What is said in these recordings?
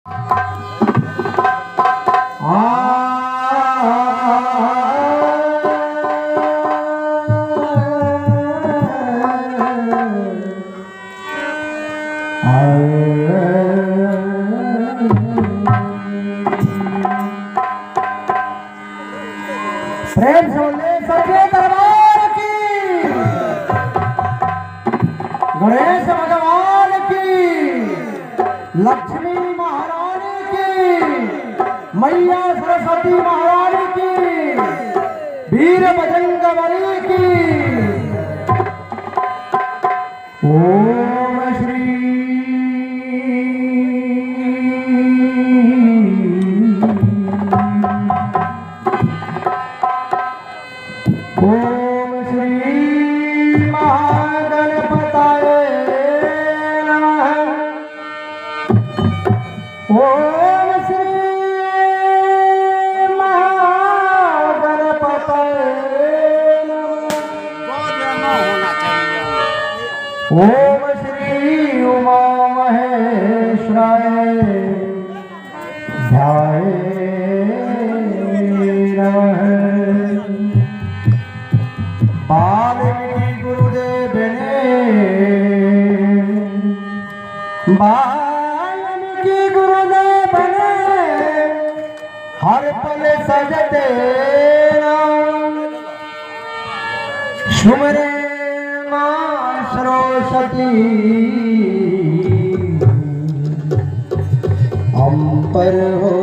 प्रेम से बोले सच्चे दरबार की, गणेश भगवान की, लक्ष्मी महारानी की, मैया सरस्वती महारानी की, वीर बजरंगबली की। ओम श्री ओम श्री महागणपताय नमः। ओम श्री महागणपताय नमः। ओम श्री उमा महेश्वराय ध्याये नमः। वाल्मीकि गुरुदेव ने वाल्मीकि गुरुदेव ने हर पल सजते राम, सुमरे मां सरस्वती हम पर हो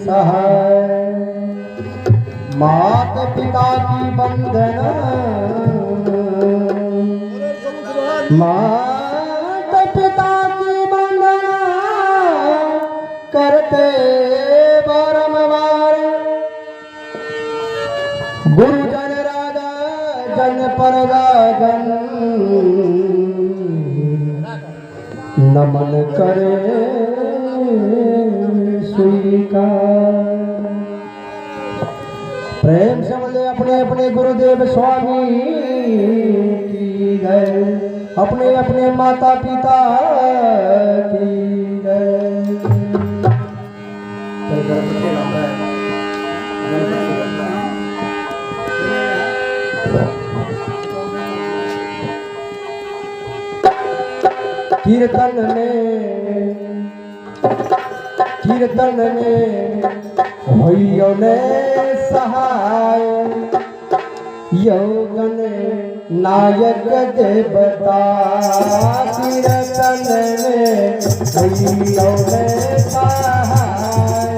सहाय। माता पिता की वंदना, माता पिता की वंदना करते बारंबार। गुरुजन राजा जन प्रजा जन नमन करे स्वीकार। प्रेम से बोले अपने अपने गुरुदेव स्वामी की जय, अपने अपने माता पिता की जय। कीर्तन में होइयो ने सहाय, यौगन नायक देवता। कीर्तन में होइयो ने सहाय,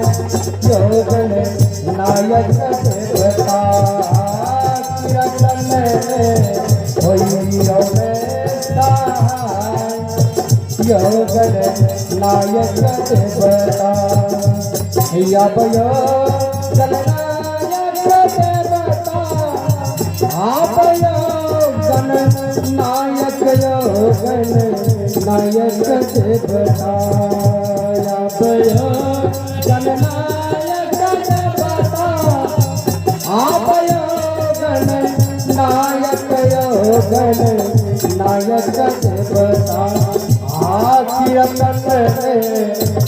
यौगन नायक देवता। कीर्तन में होइयो ने सहाय, यौगन नायक देवता। या भयो गणनायक देवता, आप गणनायक यौगन नायक देवता। या भयो गणनायक देवता, आप गणनायक यौगन नायक देवता। कीर्तन में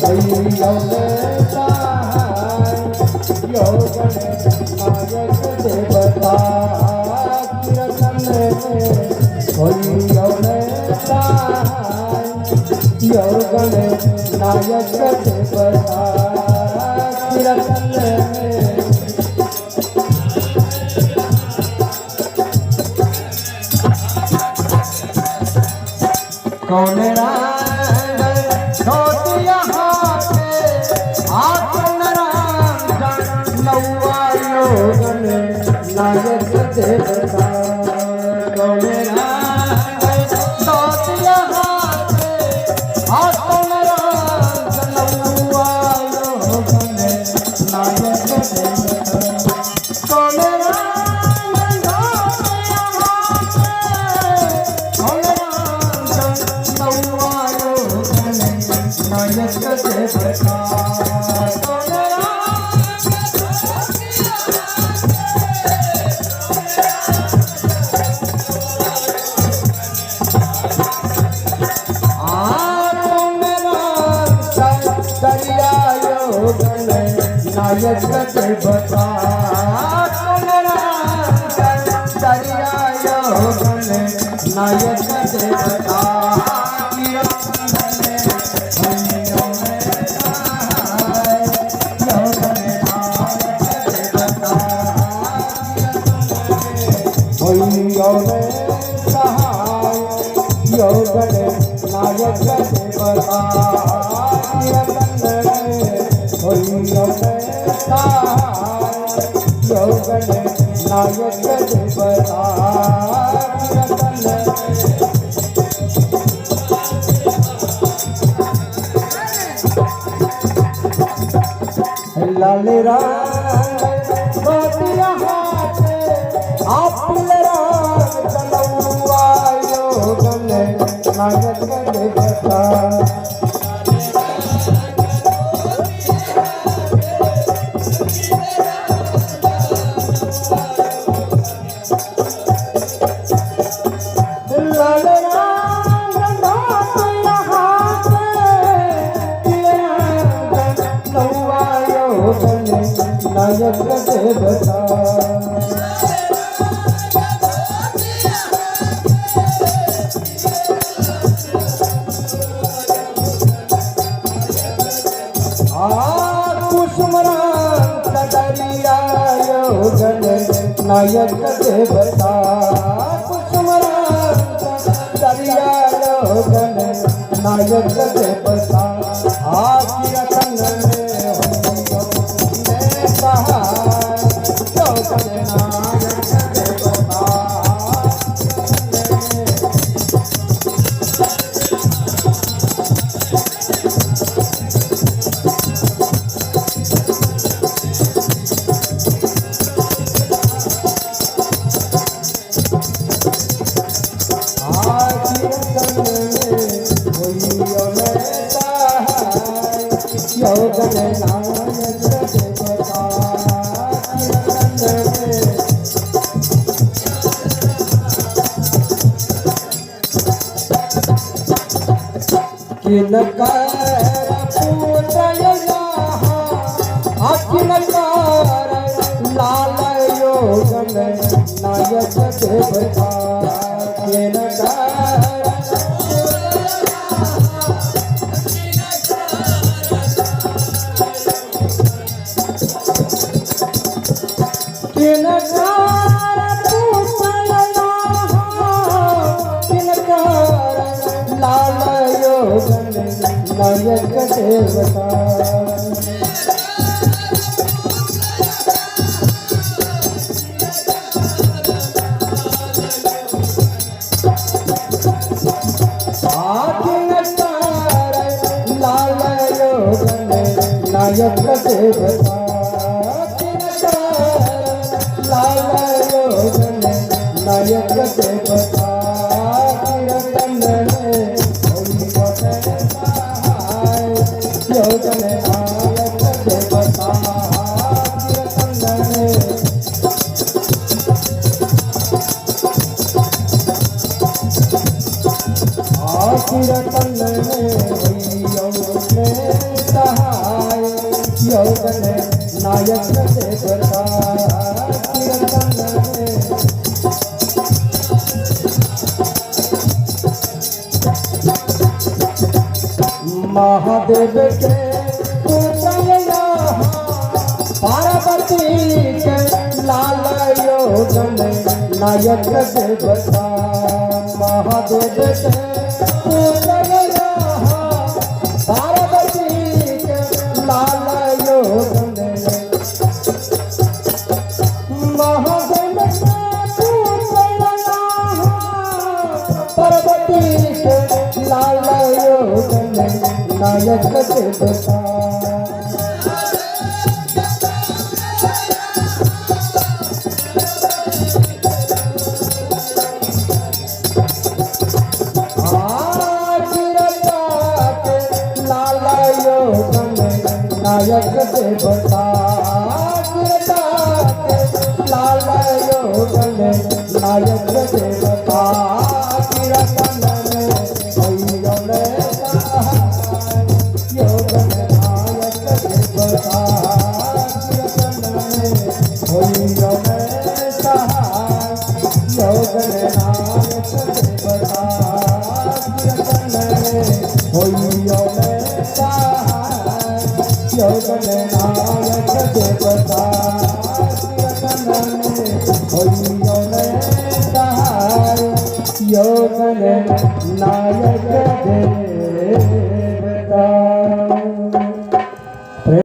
होइयो ने सहाय, यौगन नायक देवता। कीर्तन में होइयो ने सहाय, यौगन नायक देवता। कीर्तन में कौन रंग धोतिया हाथे, आसन रंग नौआ यौगन नायक देवता। कौन रंग धोतिया हाथे, आसन रंग नौआ यौगन नायक देवता। कौन रंग धोतिया हाथे, कौन नायक देवता। नायक देवता दरिया योगन नायक देवता योगन नायक देवता योगन नायक देवता लाल रंग बातिया हाथ आपल रंग चलौआ योगन नायक देवता नायक देवता कुसुमराम दरिया योगन नायक देवता कुसुमराम दरिया योगन नायक देवता रतन में योगन नायक देवता किलकार पूतया अखिलकार लाल योगन नायक देवता लाल योगन नायक देवता लाल योगन नायक देवता लाल योगन नायक देवता रतन में योगन नायक देवता रतन में रतन में सहाय योगन नायक देवता रतन में महादेव के पुतैया पार्वती के लाल योगन नायक देवता महादेव के पुतैया पार्वती के लाल योगन महादेव के पुतैया पार्वती के लाल योगन नायक देवता लाल योगन नायक देवता लाल योगन नायक देवता रतन में योगन नायक देवता योगन नायक देवता होइयो में सहाय योगन नायक देवता होइयो में सहाय योगन नायक देवता